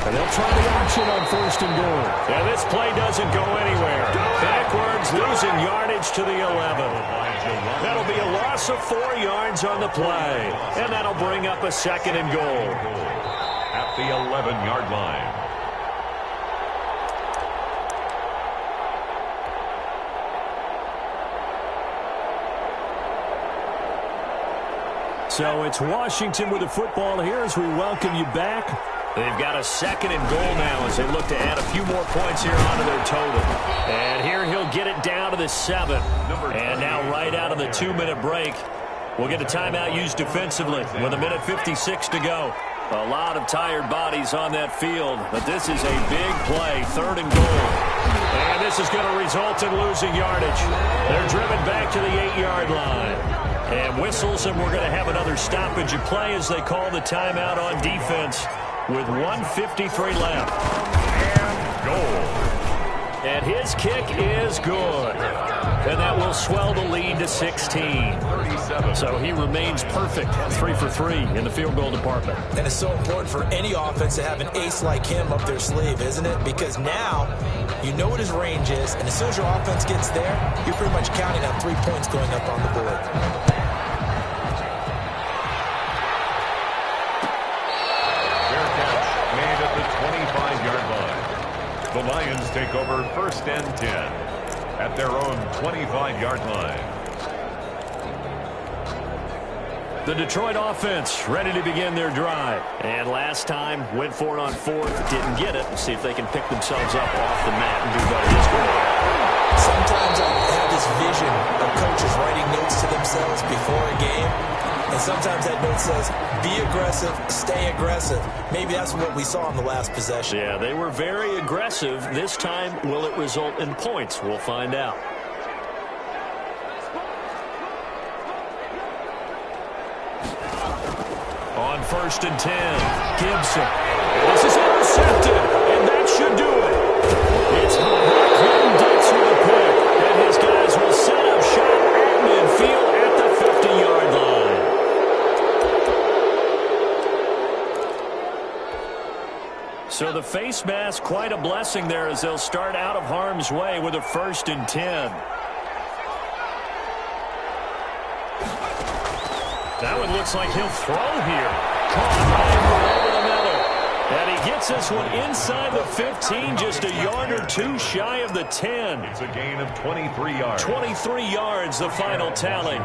S1: And they'll try the option on 1st and goal. And this play doesn't go anywhere. Backwards, losing yardage to the 11. That'll be a loss of 4 yards on the play. And that'll bring up a 2nd and goal.
S2: At the 11-yard line.
S1: So it's Washington with the football here as we welcome you back. They've got a 2nd and goal now as they look to add a few more points here onto their total. And here he'll get it down to the 7. And now right out of the 2-minute break, we'll get a timeout used defensively with 1:56 to go. A lot of tired bodies on that field, but this is a big play, 3rd and goal. And this is going to result in losing yardage. They're driven back to the 8-yard line. And whistles, and we're going to have another stoppage of play as they call the timeout on defense with 1:53 left.
S2: And goal.
S1: And his kick is good. And that will swell the lead to 16. So he remains perfect, 3 for 3 in the field goal department.
S3: And it's so important for any offense to have an ace like him up their sleeve, isn't it? Because now you know what his range is, and as soon as your offense gets there, you're pretty much counting on 3 points going up on the board.
S2: The Lions take over 1st and 10 at their own 25-yard line.
S1: The Detroit offense ready to begin their drive. And last time, went for it on 4th, didn't get it. See if they can pick themselves up off the mat and do better this quarter.
S3: Sometimes I have this vision of coaches writing notes to themselves before a game. And sometimes that note says, be aggressive, stay aggressive. Maybe that's what we saw in the last possession.
S1: Yeah, they were very aggressive. This time, will it result in points? We'll find out. On 1st and 10, Gibson. This is intercepted, and that should do it. It's Clinton Dix with a pick, and his guys will set up shop at midfield at the 50-yard line. So the face mask, quite a blessing there as they'll start out of harm's way with a 1st and 10. That one looks like he'll throw here. Caught over the middle. And he gets this one inside the 15, just a yard or 2 shy of the 10.
S2: It's a gain of 23 yards.
S1: 23 yards, the final tally.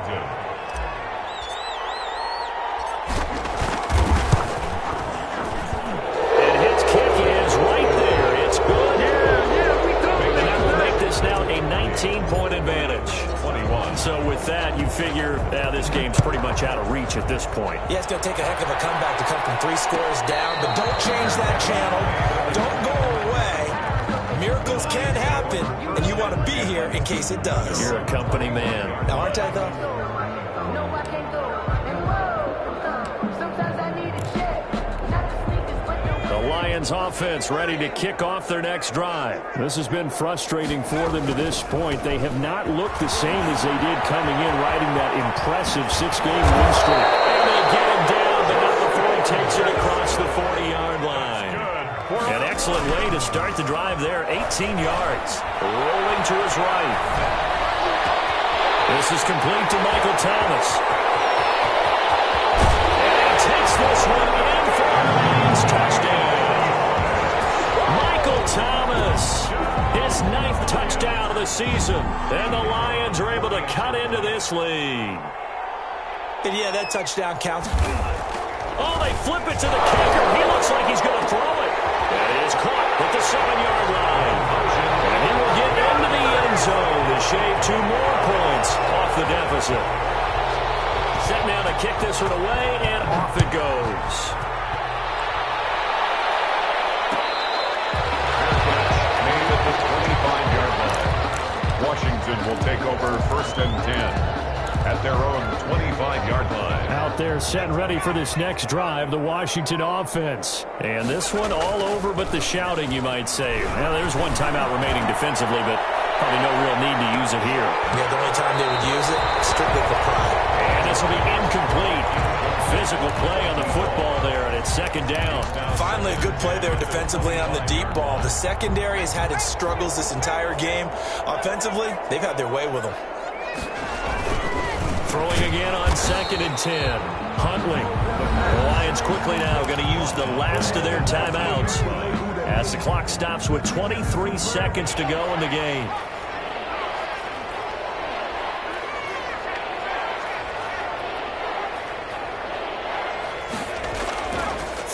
S1: And his kick is right there. It's good. And that will make this now a 19-point advantage.
S2: 21.
S1: So with that, you figure this game's pretty much out of reach at this point.
S3: Yeah, it's going to take a heck of a comeback to come from 3 scores down, but don't change that channel. Don't go away. Miracles can happen, and you want to be here in case it does.
S1: You're a company man.
S3: Now, aren't I, though?
S5: No, I can't go. And whoa, sometimes I need a check. Not the sneakers, but
S1: The Lions offense ready to kick off their next drive. This has been frustrating for them to this point. They have not looked the same as they did coming in, riding that impressive 6-game win streak. And they get him down, but not before he takes it across the 40-yard line. An excellent way to start the drive there, 18 yards. Rolling to his right. This is complete to Michael Thomas. And he takes this one in for a Lions touchdown. Michael Thomas, his 9th touchdown of the season. And the Lions are able to cut into this lead.
S3: And yeah, that touchdown counts.
S1: Oh, they flip it to the kicker. He looks like he's going to throw it. That is caught at the 7-yard line. And he will get into the end zone to shave 2 more points off the deficit. Set now to kick this one away, and off it goes.
S2: Made at the 25-yard line. Washington will take over 1st and 10. at their own 25-yard line.
S1: Out there set and ready for this next drive, the Washington offense. And this one all over but the shouting, you might say. Well, there's one timeout remaining defensively, but probably no real need to use it here.
S3: Yeah, the only time they would use it, strictly for pride.
S1: And this will be incomplete. Physical play on the football there, and it's second down.
S3: Finally, a good play there defensively on the deep ball. The secondary has had its struggles this entire game. Offensively, they've had their way with them.
S1: Throwing again on 2nd and 10. Huntley. The Lions quickly now going to use the last of their timeouts as the clock stops with 23 seconds to go in the game.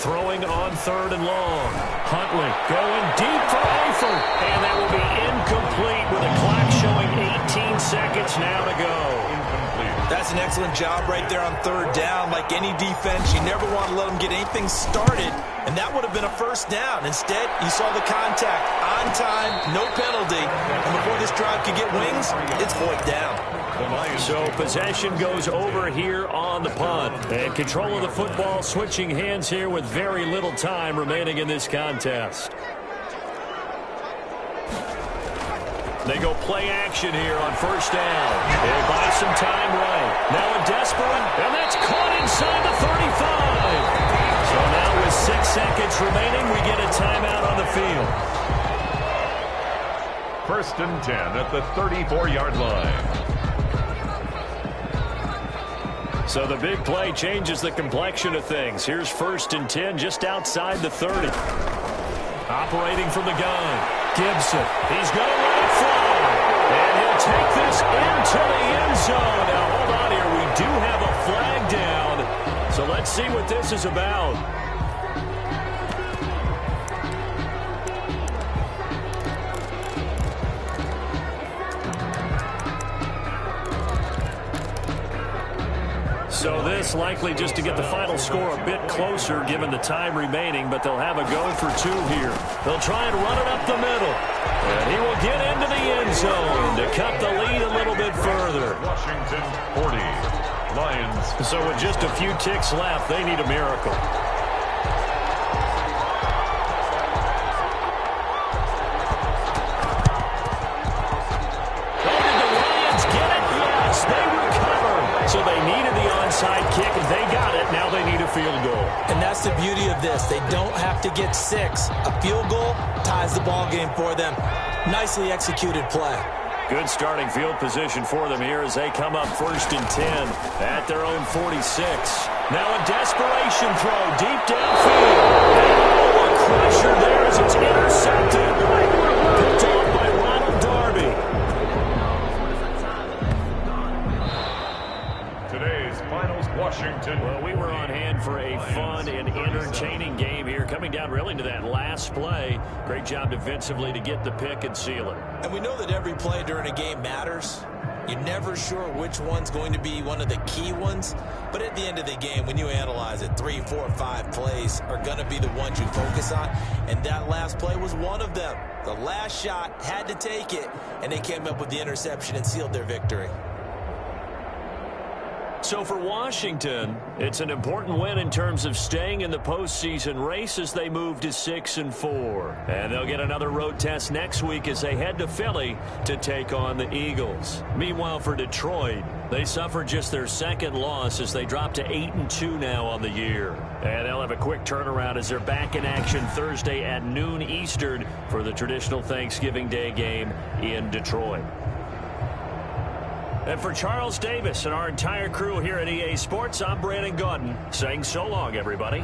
S1: Throwing on 3rd and long. Huntley going deep for Eifert. And that will be incomplete with a clock showing 18 seconds now to go.
S2: Incomplete.
S3: That's an excellent job right there on 3rd down. Like any defense, you never want to let them get anything started, and that would have been a first down. Instead, you saw the contact on time, no penalty, and before this drive could get wings, it's 4th down.
S1: So possession goes over here on the punt. And control of the football switching hands here with very little time remaining in this contest. They go play action here on 1st down. They buy some time right. Now a desperate, and that's caught inside the 35. So now with 6 seconds remaining, we get a timeout on the field.
S2: 1st and 10 at the 34-yard line.
S1: So the big play changes the complexion of things. Here's 1st and 10 just outside the 30. Operating from the gun. Gibson. He's going to let it fly. And he'll take this into the end zone. Now hold on here. We do have a flag down. So let's see what this is about. So this likely just to get the final score a bit closer given the time remaining, but they'll have a go for 2 here. They'll try and run it up the middle. And he will get into the end zone to cut the lead a little bit further.
S2: Washington 40. Lions.
S1: So with just a few ticks left, they need a miracle. So they needed the onside kick, and they got it. Now they need a field goal.
S3: And that's the beauty of this. They don't have to get 6. A field goal ties the ball game for them. Nicely executed play.
S1: Good starting field position for them here as they come up 1st and 10 at their own 46. Now a desperation throw deep downfield. Oh, a crusher there as it's intercepted. Picked off by Ronald Darby.
S2: Washington.
S1: Well, we were on hand for a fun and entertaining game here, coming down really to that last play. Great job defensively to get the pick and seal it.
S3: And we know that every play during a game matters. You're never sure which one's going to be one of the key ones. But at the end of the game, when you analyze it, 3, 4, 5 plays are going to be the ones you focus on. And that last play was one of them. The last shot had to take it, and they came up with the interception and sealed their victory.
S1: So for Washington, it's an important win in terms of staying in the postseason race as they move to 6-4. And they'll get another road test next week as they head to Philly to take on the Eagles. Meanwhile, for Detroit, they suffered just their 2nd loss as they drop to 8-2 now on the year. And they'll have a quick turnaround as they're back in action Thursday at noon Eastern for the traditional Thanksgiving Day game in Detroit. And for Charles Davis and our entire crew here at EA Sports, I'm Brandon Gaudin saying so long, everybody.